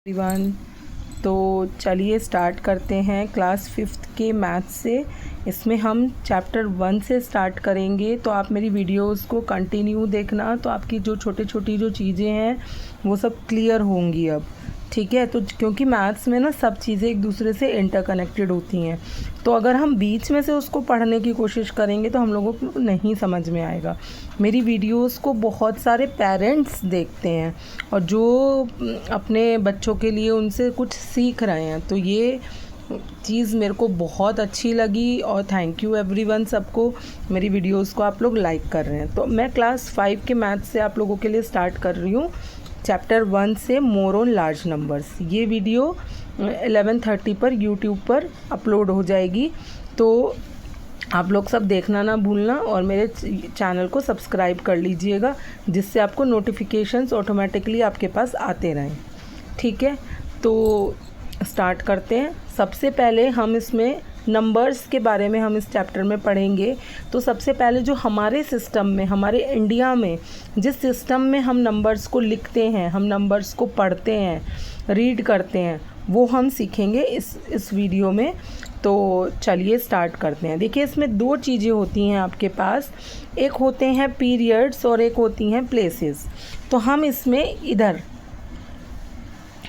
Everyone, तो चलिए start करते हैं क्लास 5th के मैथ्स से। इसमें हम चैप्टर 1 से स्टार्ट करेंगे। तो आप मेरी वीडियोस को कंटिन्यू देखना, तो आपकी जो छोटी जो चीज़ें हैं वो सब क्लियर होंगी अब, ठीक है। तो क्योंकि मैथ्स में ना सब चीज़ें एक दूसरे से इंटरकनेक्टेड होती हैं, तो अगर हम बीच में से उसको पढ़ने की कोशिश करेंगे तो हम लोगों को नहीं समझ में आएगा। मेरी वीडियोस को बहुत सारे पेरेंट्स देखते हैं और जो अपने बच्चों के लिए उनसे कुछ सीख रहे हैं, तो ये चीज़ मेरे को बहुत अच्छी लगी और थैंक यू एवरीवन सबको। मेरी वीडियोस को आप लोग लाइक कर रहे हैं। तो मैं क्लास 5 के मैथ्स से आप लोगों के लिए स्टार्ट कर रही हूँ, चैप्टर 1 से मोर ऑन लार्ज नंबर्स। ये वीडियो 11:30 पर यूट्यूब पर अपलोड हो जाएगी, तो आप लोग सब देखना ना भूलना और मेरे चैनल को सब्सक्राइब कर लीजिएगा, जिससे आपको नोटिफिकेशंस ऑटोमेटिकली आपके पास आते रहें, ठीक है। तो स्टार्ट करते हैं। सबसे पहले हम इसमें नंबर्स के बारे में हम इस चैप्टर में पढ़ेंगे। तो सबसे पहले जो हमारे सिस्टम में, हमारे इंडिया में जिस सिस्टम में हम नंबर्स को लिखते हैं, हम नंबर्स को पढ़ते हैं, रीड करते हैं, वो हम सीखेंगे इस वीडियो में। तो चलिए स्टार्ट करते हैं। देखिए, इसमें दो चीज़ें होती हैं आपके पास, एक होते हैं पीरियड्स और एक होती हैं प्लेसेस। तो हम इसमें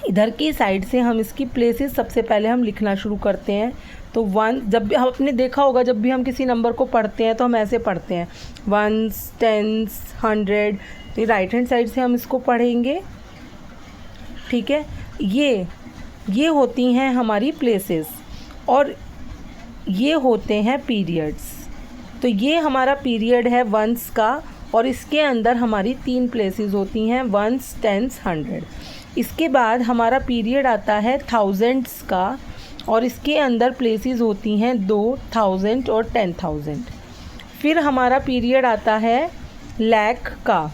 इधर की साइड से हम इसकी प्लेसेस सबसे पहले हम लिखना शुरू करते हैं। तो 1, जब भी आपने देखा होगा, जब भी हम किसी नंबर को पढ़ते हैं तो हम ऐसे पढ़ते हैं 1s, 10s, 100। तो राइट हैंड साइड से हम इसको पढ़ेंगे, ठीक है। ये होती हैं हमारी प्लेसेस और ये होते हैं पीरियड्स। तो ये हमारा पीरियड है 1s का और इसके अंदर हमारी 3 प्लेसेस होती हैं 1s, 10s, 100। इसके बाद हमारा पीरियड आता है 1000s का और इसके अंदर प्लेसेस होती हैं 2000 और 10,000। फिर हमारा पीरियड आता है लाख का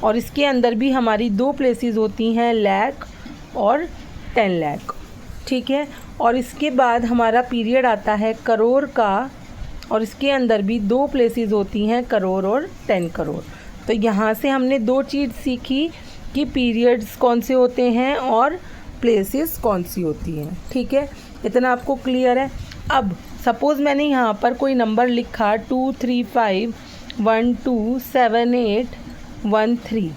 और इसके अंदर भी हमारी 2 प्लेसेस होती हैं लाख और 10 लाख, ठीक है। और इसके बाद हमारा पीरियड आता है करोड़ का और इसके अंदर भी 2 प्लेसेस होती हैं करोड़ और 10 करोड़। तो यहाँ से हमने 2 चीज़ सीखी कि पीरियड्स कौन से होते हैं और प्लेसेस कौन सी होती हैं, ठीक है। इतना आपको क्लियर है। अब सपोज़ मैंने यहाँ पर कोई नंबर लिखा 2 3 5 1 2 7 8 1 3,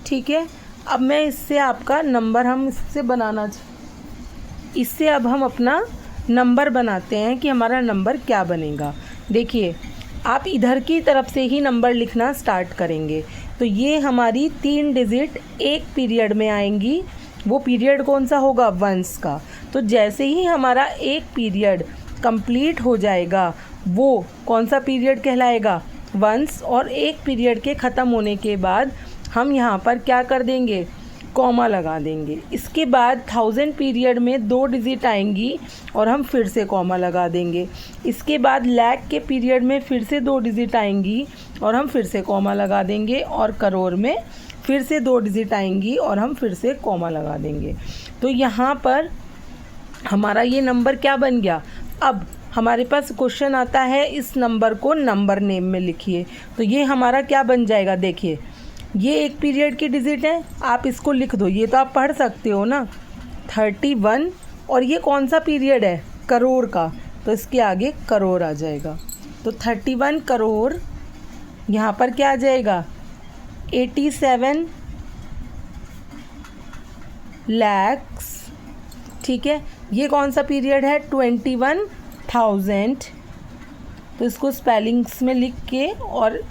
ठीक है। अब मैं इससे आपका नंबर इससे अब हम अपना नंबर बनाते हैं कि हमारा नंबर क्या बनेगा। देखिए, आप इधर की तरफ से ही नंबर लिखना स्टार्ट करेंगे। तो ये हमारी 3 डिजिट एक पीरियड में आएंगी। वो पीरियड कौन सा होगा? 1s का। तो जैसे ही हमारा एक पीरियड कंप्लीट हो जाएगा, वो कौन सा पीरियड कहलाएगा? 1s। और एक पीरियड के ख़त्म होने के बाद हम यहाँ पर क्या कर देंगे? कॉमा लगा देंगे। इसके बाद 1000 पीरियड में 2 डिजिट आएंगी और हम फिर से कॉमा लगा देंगे। इसके बाद लाख के पीरियड में फिर से 2 डिजिट आएंगी और हम फिर से कॉमा लगा देंगे। और करोड़ में फिर से 2 डिजिट आएंगी और हम फिर से कॉमा लगा देंगे। तो यहाँ पर हमारा ये नंबर क्या बन गया? अब हमारे पास क्वेश्चन आता है, इस नंबर को नंबर नेम में लिखिए। तो ये हमारा क्या बन जाएगा? देखिए, ये एक पीरियड की डिजिट है, आप इसको लिख दो, ये तो आप पढ़ सकते हो ना, 31। और ये कौन सा पीरियड है? करोड़ का, तो इसके आगे करोड़ आ जाएगा। तो 31 करोड़, यहाँ पर क्या आ जाएगा? 87 lakhs, ठीक है। ये कौन सा पीरियड है? 21,000। तो इसको स्पेलिंग्स में लिख के और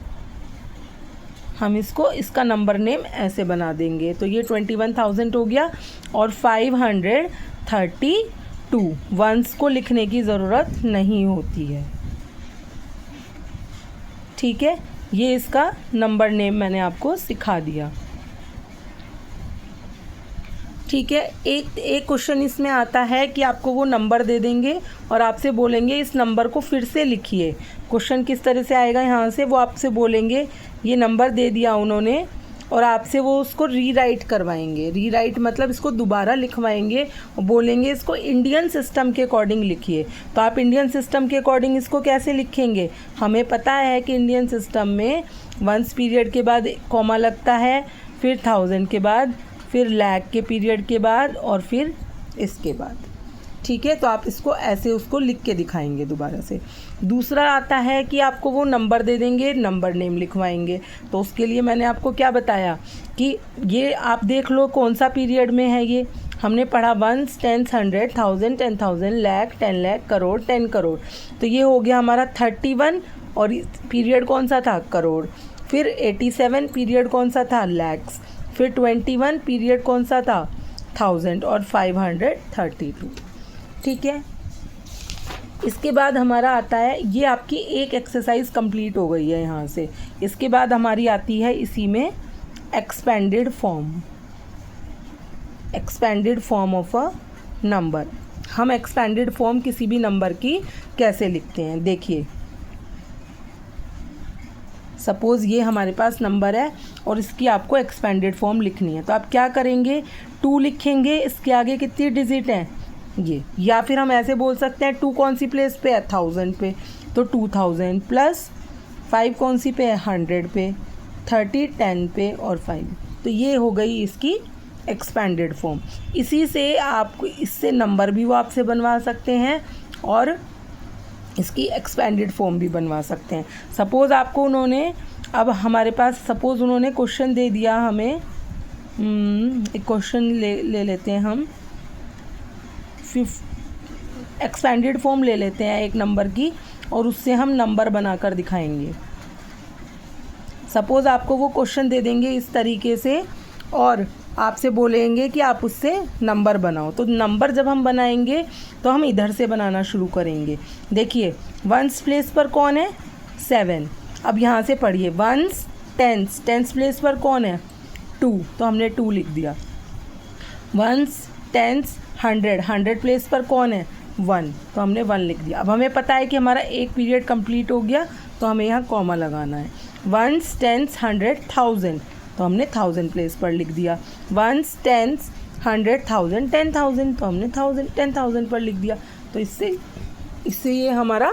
हम इसका नंबर नेम ऐसे बना देंगे। तो ये 21,000 हो गया और 532 1s को लिखने की ज़रूरत नहीं होती है, ठीक है। ये इसका नंबर नेम मैंने आपको सिखा दिया, ठीक है। एक क्वेश्चन इसमें आता है कि आपको वो नंबर दे देंगे और आपसे बोलेंगे इस नंबर को फिर से लिखिए। क्वेश्चन किस तरह से आएगा? यहाँ से वो आपसे बोलेंगे, ये नंबर दे दिया उन्होंने और आपसे वो उसको रीराइट करवाएंगे। रीराइट मतलब इसको दोबारा लिखवाएंगे और बोलेंगे इसको इंडियन सिस्टम के अकॉर्डिंग लिखिए। तो आप इंडियन सिस्टम के अकॉर्डिंग इसको कैसे लिखेंगे? हमें पता है कि इंडियन सिस्टम में 1s पीरियड के बाद कॉमा लगता है, फिर 1000 के बाद, फिर लाख के पीरियड के बाद, और फिर इसके बाद। ठीक है, तो आप इसको ऐसे उसको लिख के दिखाएंगे दोबारा से। दूसरा आता है कि आपको वो नंबर दे देंगे, नंबर नेम लिखवाएंगे। तो उसके लिए मैंने आपको क्या बताया कि ये आप देख लो कौन सा पीरियड में है। ये हमने पढ़ा 1, 10, 100, 1000, 10,000, लाख, 10 लाख, करोड़, 10 करोड़। तो ये हो गया हमारा 31, और पीरियड कौन सा था, करोड़। फिर 87 पीरियड कौन सा था, लैक्स। फिर 21 पीरियड कौन सा था, 1000, और 532। ठीक है, इसके बाद हमारा आता है, ये आपकी एक एक्सरसाइज कंप्लीट हो गई है यहाँ से। इसके बाद हमारी आती है इसी में expanded form, expanded form of a number. हम एक्सपेंडेड फॉर्म किसी भी नंबर की कैसे लिखते हैं, देखिए। सपोज़ ये हमारे पास नंबर है और इसकी आपको एक्सपेंडेड फॉर्म लिखनी है, तो आप क्या करेंगे, 2 लिखेंगे। इसके आगे कितनी डिजिट हैं, ये। या फिर हम ऐसे बोल सकते हैं 2 कौन सी प्लेस पे है, 1000 पे, तो 2000 प्लस 5 कौन सी पे है, 100 पे, 30 10 पे, और 5। तो ये हो गई इसकी एक्सपेंडेड फॉर्म। इसी से आप, इससे नंबर भी वो आपसे बनवा सकते हैं और इसकी एक्सपेंडेड फॉर्म भी बनवा सकते हैं। सपोज़ आपको उन्होंने, अब हमारे पास सपोज़ उन्होंने क्वेश्चन दे दिया हमें, एक क्वेश्चन ले लेते हैं हम, एक्सपेंडेड फॉर्म ले लेते हैं एक नंबर की, और उससे हम नंबर बनाकर दिखाएंगे। सपोज़ आपको वो क्वेश्चन दे देंगे इस तरीके से, और आपसे बोलेंगे कि आप उससे नंबर बनाओ। तो नंबर जब हम बनाएंगे तो हम इधर से बनाना शुरू करेंगे। देखिए, 1s प्लेस पर कौन है, 7। अब यहाँ से पढ़िए, 1s 10s, 10s प्लेस पर कौन है, 2, तो हमने 2 लिख दिया। 1s 10s 100, 100 प्लेस पर कौन है, 1, तो हमने 1 लिख दिया। अब हमें पता है कि हमारा एक पीरियड कंप्लीट हो गया, तो हमें यहाँ कॉमा लगाना है। 1s 10s 100 1000, तो हमने 1000 प्लेस पर लिख दिया। 1s 10s 100 1000 10,000, तो हमने 10,000 पर लिख दिया। तो इससे ये हमारा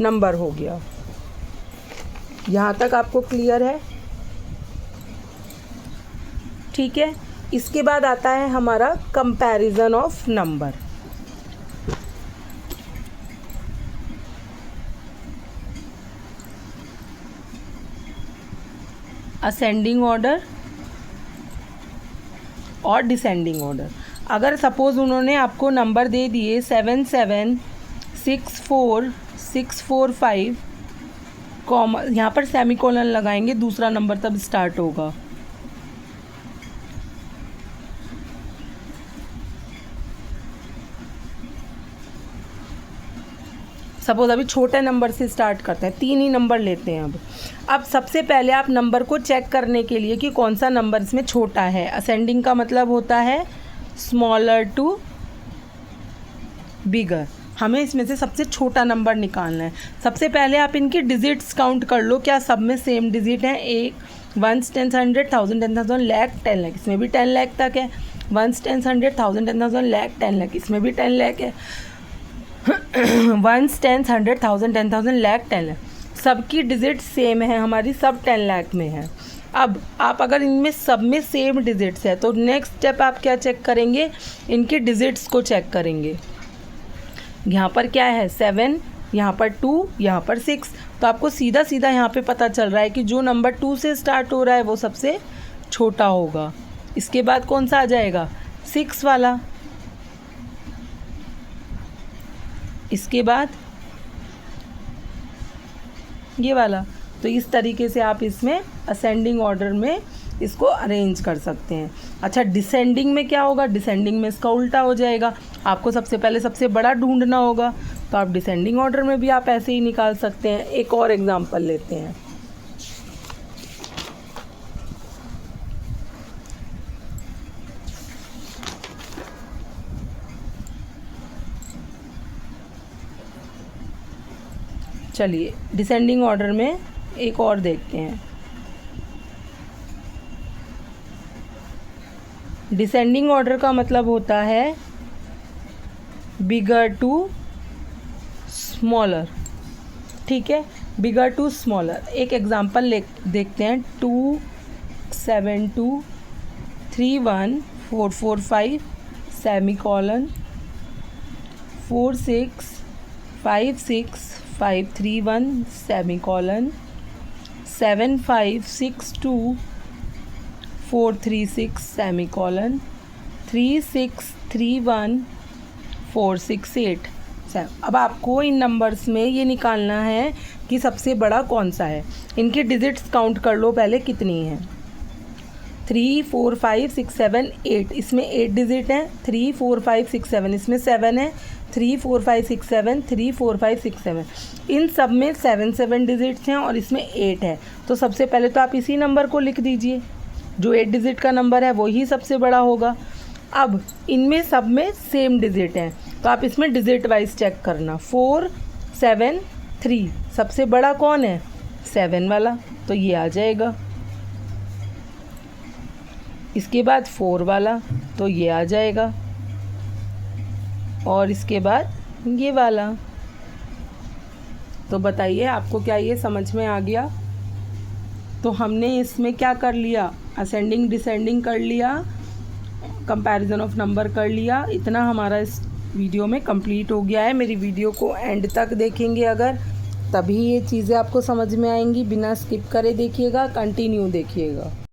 नंबर हो गया। यहाँ तक आपको क्लियर है? ठीक है, इसके बाद आता है हमारा comparison of number. Ascending order और डिसेंडिंग ऑर्डर। अगर सपोज़ उन्होंने आपको नंबर दे दिए 7 7 6 4 6 4 5, कॉमा, यहाँ पर सेमीकोलन लगाएंगे, दूसरा नंबर तब स्टार्ट होगा। सपोज़ अभी छोटे नंबर से स्टार्ट करते हैं, 3 ही नंबर लेते हैं। अब सबसे पहले आप नंबर को चेक करने के लिए कि कौन सा नंबर इसमें छोटा है, असेंडिंग का मतलब होता है स्मॉलर टू बिगर। हमें इसमें से सबसे छोटा नंबर निकालना है। सबसे पहले आप इनकी डिजिट्स काउंट कर लो, क्या सब में सेम डिजिट हैं। 1 10 100 1000 10,000 लाख 10 लाख, इसमें भी 10 लाख तक है। 1 10 100 1000 10,000 लाख 10 लाख, इसमें भी 10 लाख है। 1 10 100 1000 10,000 लाख 10 लाख, सबकी डिजिट सेम है हमारी, सब 10 लाख में है। अब आप अगर इनमें सब में सेम डिजिट्स है तो नेक्स्ट स्टेप आप क्या चेक करेंगे, इनके डिजिट्स को चेक करेंगे। यहाँ पर क्या है 7, यहाँ पर 2, यहाँ पर 6, तो आपको सीधा सीधा यहाँ पे पता चल रहा है कि जो नंबर 2 से स्टार्ट हो रहा है वो सबसे छोटा होगा। इसके बाद कौन सा आ जाएगा, 6 वाला। इसके बाद ये वाला। तो इस तरीके से आप इसमें असेंडिंग ऑर्डर में इसको अरेंज कर सकते हैं। अच्छा, डिसेंडिंग में क्या होगा, डिसेंडिंग में इसका उल्टा हो जाएगा। आपको सबसे पहले सबसे बड़ा ढूंढना होगा, तो आप डिसेंडिंग ऑर्डर में भी आप ऐसे ही निकाल सकते हैं। एक और एग्जांपल लेते हैं। चलिए डिसेंडिंग ऑर्डर में एक और देखते हैं। डिसेंडिंग ऑर्डर का मतलब होता है बिगर टू स्मॉलर। ठीक है, बिगर टू स्मॉलर। एक एग्जांपल देखते हैं, 2 7 2 31445 सेमीकोलन 4656531 सेमीकोलन 7562436 सेमीकोलन 3631468। अब आपको इन नंबर्स में ये निकालना है कि सबसे बड़ा कौन सा है। इनके डिजिट्स काउंट कर लो पहले कितनी हैं। 3 4 5 6 7 8, इसमें 8 डिजिट हैं। 3 4 5 6 7, इसमें 7 है। 3 4 5 6 7, 3 4 5 6 7, इन सब में 7 7 डिजिट्स हैं और इसमें 8 है। तो सबसे पहले तो आप इसी नंबर को लिख दीजिए, जो 8 डिजिट का नंबर है वही सबसे बड़ा होगा। अब इनमें सब में सेम डिजिट हैं, तो आप इसमें डिजिट वाइज चेक करना। 4 7 3, सबसे बड़ा कौन है? 7 वाला, तो ये आ जाएगा। इसके बाद 4 वाला, तो ये आ जाएगा। और इसके बाद ये वाला। तो बताइए आपको क्या ये समझ में आ गया? तो हमने इसमें क्या कर लिया, असेंडिंग डिसेंडिंग कर लिया, कंपैरिजन ऑफ नंबर कर लिया। इतना हमारा इस वीडियो में कंप्लीट हो गया है। मेरी वीडियो को एंड तक देखेंगे अगर, तभी ये चीज़ें आपको समझ में आएंगी। बिना स्किप करे देखिएगा, कंटिन्यू देखिएगा।